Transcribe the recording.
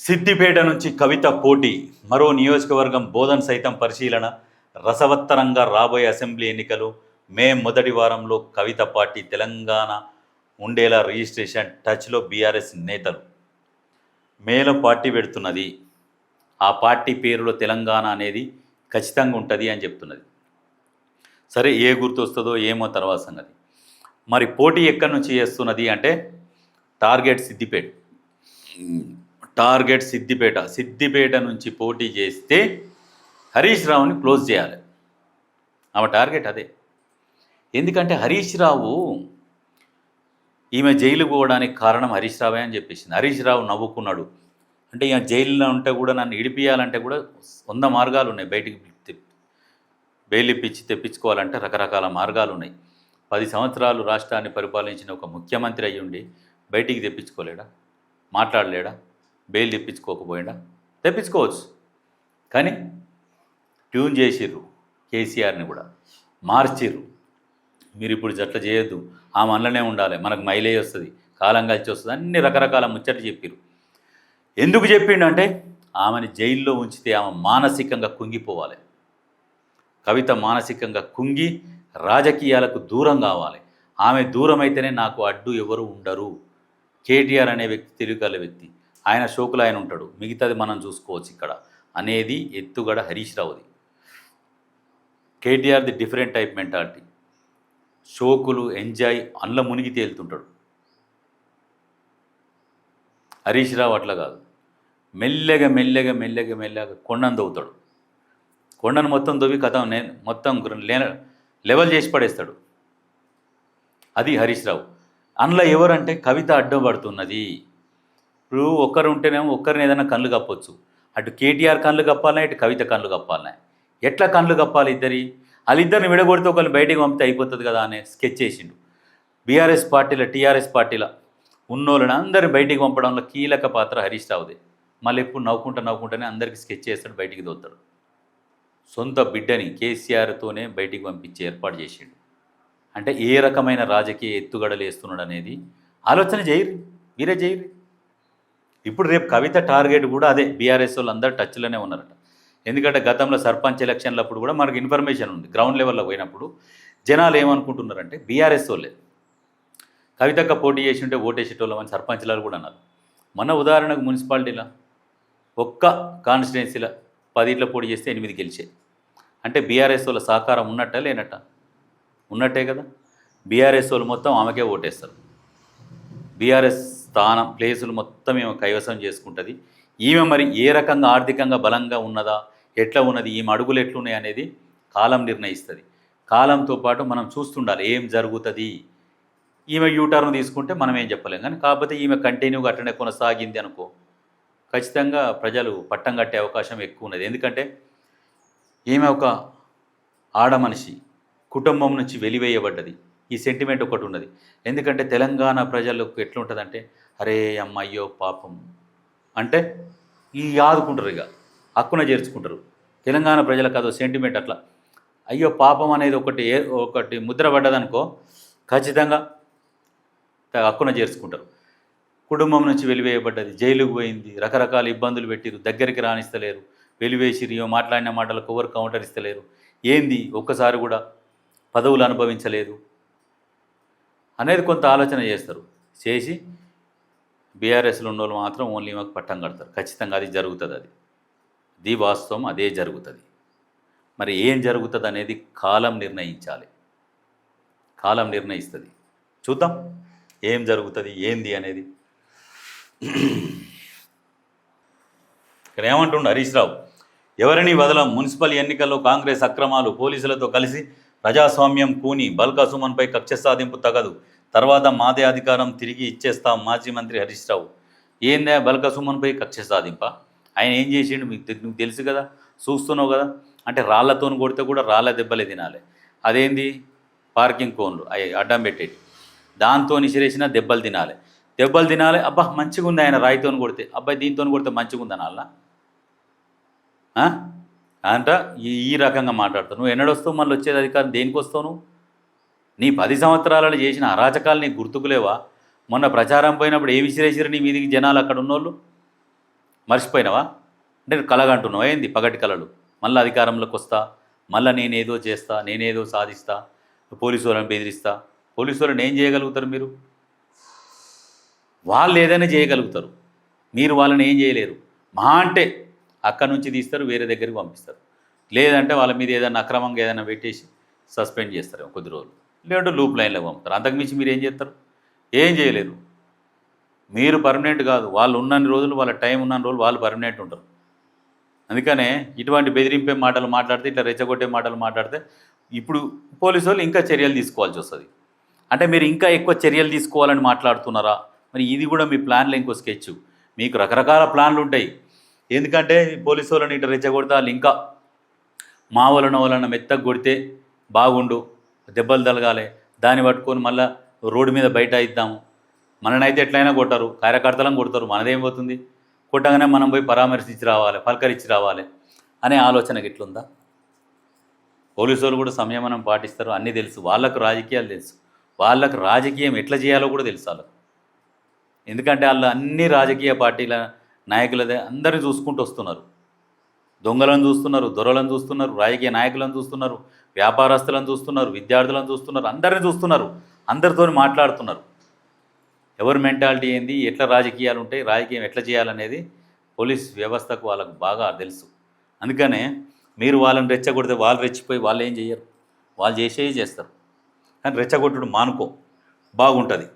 సిద్దిపేట నుంచి కవిత పోటీ, మరో నియోజకవర్గం బోధన్ సైతం పరిశీలన. రసవత్తరంగా రాబోయే అసెంబ్లీ ఎన్నికలు. మే మొదటి వారంలో కవిత పార్టీ తెలంగాణ ఉండేలా రిజిస్ట్రేషన్. టచ్లో బీఆర్ఎస్ నేతలు. మేలో పార్టీ పెడుతున్నది, ఆ పార్టీ పేరులో తెలంగాణ అనేది ఖచ్చితంగా ఉంటుంది అని చెప్తున్నది. సరే, ఏ గుర్తు వస్తుందో ఏమో తర్వాత సంగతి. మరి పోటీ ఎక్కడి నుంచి చేస్తున్నది అంటే టార్గెట్ సిద్దిపేట. సిద్దిపేట నుంచి పోటీ చేస్తే హరీష్ రావుని క్లోజ్ చేయాలి. ఆమె టార్గెట్ అదే. ఎందుకంటే హరీష్ రావు ఈమె జైలు పోవడానికి కారణం హరీష్ రావే అని చెప్పేసింది. హరీష్ రావు నవ్వుకున్నాడు. అంటే ఈమె జైల్లో ఉంటే కూడా నన్ను ఇడిపియాలంటే కూడా 100 మార్గాలు ఉన్నాయి. బయటికి బెయిల్ ఇప్పించి తెప్పించుకోవాలంటే రకరకాల మార్గాలు ఉన్నాయి. 10 సంవత్సరాలు రాష్ట్రాన్ని పరిపాలించిన ఒక ముఖ్యమంత్రి అయ్యుండి బయటికి తెప్పించుకోలేడా? మాట్లాడలేడా? బెయిల్ తెప్పించుకోకపోయాడా? తెప్పించుకోవచ్చు, కానీ ట్యూన్ చేసిర్రు. కేసీఆర్ని కూడా మార్చిర్రు. మీరు ఇప్పుడు జట్ల చేయొద్దు, ఆమె మనలోనే ఉండాలి, మనకు మైలేజ్ వస్తుంది, కాలం కలిసి వస్తుంది, అన్ని రకరకాల ముచ్చట చెప్పిర్రు. ఎందుకు చెప్పిండంటే ఆమెని జైల్లో ఉంచితే ఆమె మానసికంగా కుంగిపోవాలి. కవిత మానసికంగా కుంగి రాజకీయాలకు దూరం కావాలి. ఆమె దూరం అయితేనే నాకు అడ్డు ఎవరు ఉండరు. కేటీఆర్ అనే వ్యక్తి తెలివికల వ్యక్తి, ఆయన షోకులు ఆయన ఉంటాడు, మిగతాది మనం చూసుకోవచ్చు ఇక్కడ అనేది ఎత్తుగడ హరీష్ రావుది. కేటీఆర్ది డిఫరెంట్ టైప్ మెంటాలిటీ. షోకులు ఎంజాయ్ అల్ల మునిగి తేలుతుంటాడు. హరీష్ రావు అట్లా కాదు. మెల్లగా కొండను దవ్వుతాడు. కొండను మొత్తం దొవ్వి కథ మొత్తం లెవెల్ చేసి పడేస్తాడు. అది హరీష్ రావు. అందులో ఎవరంటే కవిత అడ్డుపడుతున్నది. ఇప్పుడు ఒక్కరు ఉంటేనేమో ఒక్కరిని ఏదైనా కళ్ళు కప్పొచ్చు. అటు కేటీఆర్ కళ్ళు కప్పాలనే, ఇటు కవిత కళ్ళు కప్పాలనే. ఎట్లా కళ్ళు కప్పాలి? వాళ్ళిద్దరిని విడగొడితే ఒకరిని బయటికి పంపితే అయిపోతుంది కదా అనే స్కెచ్ చేసిండు. బీఆర్ఎస్ పార్టీలో, టీఆర్ఎస్ పార్టీలో ఉన్నోళ్ళని అందరిని బయటికి పంపడంలో కీలక పాత్ర హరీష్ రావుదే. మళ్ళీ ఎప్పుడు నవ్వుకుంటూనే అందరికీ స్కెచ్ చేస్తాడు, బయటికి దోతాడు. సొంత బిడ్డని కేసీఆర్తోనే బయటికి పంపించే ఏర్పాటు చేసిండు. అంటే ఏ రకమైన రాజకీయ ఎత్తుగడలు వేస్తున్నాడు అనేది ఆలోచన చేయరు, మీరే చేయరు. ఇప్పుడు రేపు కవిత టార్గెట్ కూడా అదే. బీఆర్ఎస్ వాళ్ళు అందరూ టచ్లోనే ఉన్నారట. ఎందుకంటే గతంలో సర్పంచ్ ఎలక్షన్లప్పుడు కూడా మనకు ఇన్ఫర్మేషన్ ఉంది. గ్రౌండ్ లెవెల్లో పోయినప్పుడు జనాలు ఏమనుకుంటున్నారంటే బీఆర్ఎస్ వాళ్ళే కవితక్క పోటీ చేసి ఉంటే ఓటేసేటోళ్ళం అని సర్పంచ్లు కూడా అన్నారు. మన ఉదాహరణకు మున్సిపాలిటీలో ఒక్క కాన్స్టిట్యున్సీలో 10 పోటీ చేస్తే 8 గెలిచాయి. అంటే బీఆర్ఎస్ వాళ్ళ సహకారం ఉన్నట్ట లేనట్ట? ఉన్నట్టే కదా. బీఆర్ఎస్ వాళ్ళు మొత్తం ఆమెకే ఓటేస్తారు. బీఆర్ఎస్ స్థానం ప్లేసులు మొత్తం ఈమె కైవసం చేసుకుంటుంది. ఈమె మరి ఏ రకంగా ఆర్థికంగా బలంగా ఉన్నదా, ఎట్లా ఉన్నది, ఈమె అడుగులు ఎట్లున్నాయి అనేది కాలం నిర్ణయిస్తుంది. కాలంతో పాటు మనం చూస్తుండాలి ఏం జరుగుతుంది. ఈమె యూటర్న్ తీసుకుంటే మనం ఏం చెప్పలేం, కానీ కాకపోతే ఈమె కంటిన్యూగా అట్లనే కొనసాగింది అనుకో, ఖచ్చితంగా ప్రజలు పట్టం కట్టే అవకాశం ఎక్కువ ఉన్నది. ఎందుకంటే ఈమె ఒక ఆడ మనిషి, కుటుంబం నుంచి వెలివేయబడ్డది. ఈ సెంటిమెంట్ ఒకటి ఉన్నది. ఎందుకంటే తెలంగాణ ప్రజలకు ఎట్లుంటుందంటే అరే అమ్మయ్యో పాపం అంటే ఈ ఆదుకుంటారు, ఇక హక్కున చేర్చుకుంటారు. తెలంగాణ ప్రజలకు అదో సెంటిమెంట్. అట్లా అయ్యో పాపం అనేది ఒకటి ముద్ర పడ్డదనుకో, ఖచ్చితంగా హక్కున చేర్చుకుంటారు. కుటుంబం నుంచి వెలివేయబడ్డది, జైలుకు పోయింది, రకరకాల ఇబ్బందులు పెట్టిరు, దగ్గరికి రాణిస్తలేరు, వెలివేసిరు, మాట్లాడిన మాటలకు ఎవరు కౌంటర్ ఇస్తలేరు, ఏంది ఒక్కసారి కూడా పదవులు అనుభవించలేదు అనేది కొంత ఆలోచన చేస్తారు. చేసి బీఆర్ఎస్లో ఉన్న వాళ్ళు మాత్రం ఓన్లీ మాకు పట్టం కడతారు. ఖచ్చితంగా అది జరుగుతుంది. అది వాస్తవం, అదే జరుగుతుంది. మరి ఏం జరుగుతుంది అనేది కాలం నిర్ణయించాలి. కాలం నిర్ణయిస్తుంది. చూద్దాం ఏం జరుగుతుంది ఏంది అనేది. ఇక్కడ ఏమంటుండు హరీష్ రావు, ఎవరిని వదలం, మున్సిపల్ ఎన్నికల్లో కాంగ్రెస్ అక్రమాలు, పోలీసులతో కలిసి ప్రజాస్వామ్యం కూని, బల్కా సుమన్పై కక్ష సాధింపు తగదు, తర్వాత మాదే అధికారం తిరిగి ఇచ్చేస్తాం. మాజీ మంత్రి హరీష్ రావు. ఏందా బల్కా సుమన్పై కక్ష సాధింప? ఆయన ఏం చేసిండు మీకు తెలుసు కదా, చూస్తున్నావు కదా. అంటే రాళ్లతో కొడితే కూడా రాళ్ళ దెబ్బలే తినాలి. అదేంది పార్కింగ్ కోన్లు అవి అడ్డం పెట్టేటి, దాంతో నిసిరేసిన దెబ్బలు తినాలి. అబ్బా మంచిగా ఉంది ఆయన రాయితో కొడితే, అబ్బాయి దీంతో కొడితే మంచిగా ఉందని అలా అంట. ఈ రకంగా మాట్లాడుతావు. నువ్వు ఎన్నడొస్తావు మళ్ళీ వచ్చేది అధికారం? దేనికి వస్తావు నువ్వు? నీ 10 సంవత్సరాలలో చేసిన అరాచకాలు నీకు గుర్తుకులేవా? మొన్న ప్రచారం పోయినప్పుడు ఏమి విసిరేసిరు నీ మీదికి జనాలు అక్కడ ఉన్నోళ్ళు? మర్చిపోయినావా? అంటే కలగంటున్నావు ఏంది పగటి కలలు? మళ్ళీ అధికారంలోకి వస్తా, మళ్ళీ నేనేదో చేస్తా, నేనేదో సాధిస్తా, పోలీసు వాళ్ళని బెదిరిస్తా. పోలీసు వాళ్ళని ఏం చేయగలుగుతారు మీరు? వాళ్ళు ఏదైనా చేయగలుగుతారు, మీరు వాళ్ళని ఏం చేయలేరు. మహా అంటే అక్కడి నుంచి తీస్తారు, వేరే దగ్గరికి పంపిస్తారు. లేదంటే వాళ్ళ మీద ఏదైనా అక్రమంగా ఏదైనా పెట్టేసి సస్పెండ్ చేస్తారు కొద్ది రోజులు, లేదంటే లూప్ లైన్లో పంపుతారు. అంతకుమించి మీరు ఏం చేస్తారు? ఏం చేయలేరు. మీరు పర్మనెంట్ కాదు, వాళ్ళు ఉన్నన్ని రోజులు, వాళ్ళ టైం ఉన్నన్ని రోజులు వాళ్ళు పర్మనెంట్ ఉంటారు. అందుకనే ఇటువంటి బెదిరింపే మాటలు మాట్లాడితే, ఇట్లా రెచ్చగొట్టే మాటలు మాట్లాడితే ఇప్పుడు పోలీసు వాళ్ళు ఇంకా చర్యలు తీసుకోవాల్సి వస్తుంది. అంటే మీరు ఇంకా ఎక్కువ చర్యలు తీసుకోవాలని మాట్లాడుతున్నారా? మరి ఇది కూడా మీ ప్లాన్లో ఇంకో స్కెచ్. మీకు రకరకాల ప్లాన్లు ఉంటాయి. ఎందుకంటే పోలీసు వాళ్ళని ఇట్లా రెచ్చగొడితే వాళ్ళు ఇంకా మా వాళ్ళన మెత్తగా కొడితే బాగుండు, దెబ్బలు తలగాలి, దాన్ని పట్టుకొని మళ్ళీ రోడ్డు మీద బయట ఇద్దాము. మననైతే ఎట్లయినా కొట్టరు, కార్యకర్తలను కొడతారు, మనదేం పోతుంది? కొట్టగానే మనం పోయి పరామర్శించి రావాలి, పలకరించి రావాలి అనే ఆలోచన ఇట్లుందా? పోలీసు వాళ్ళు కూడా సంయమనం పాటిస్తారు, అన్నీ తెలుసు. వాళ్ళకు రాజకీయాలు తెలుసు, వాళ్ళకు రాజకీయం ఎట్లా చేయాలో కూడా తెలుసు వాళ్ళకు. ఎందుకంటే వాళ్ళు అన్ని రాజకీయ పార్టీల నాయకులదే అందరిని చూసుకుంటూ వస్తున్నారు. దొంగలను చూస్తున్నారు, దొరలను చూస్తున్నారు, రాజకీయ నాయకులను చూస్తున్నారు, వ్యాపారస్తులను చూస్తున్నారు, విద్యార్థులను చూస్తున్నారు, అందరిని చూస్తున్నారు, అందరితో మాట్లాడుతున్నారు. ఎవరి మెంటాలిటీ ఏంది, ఎట్లా రాజకీయాలు ఉంటాయి, రాజకీయం ఎట్లా చేయాలనేది పోలీస్ వ్యవస్థకు వాళ్ళకు బాగా తెలుసు. అందుకనే మీరు వాళ్ళని రెచ్చగొడితే వాళ్ళు రెచ్చిపోయి వాళ్ళు ఏం చేయరు, వాళ్ళు చేసేవి చేస్తారు. కానీ రెచ్చగొట్టుడు మానుకో, బాగుంటుంది.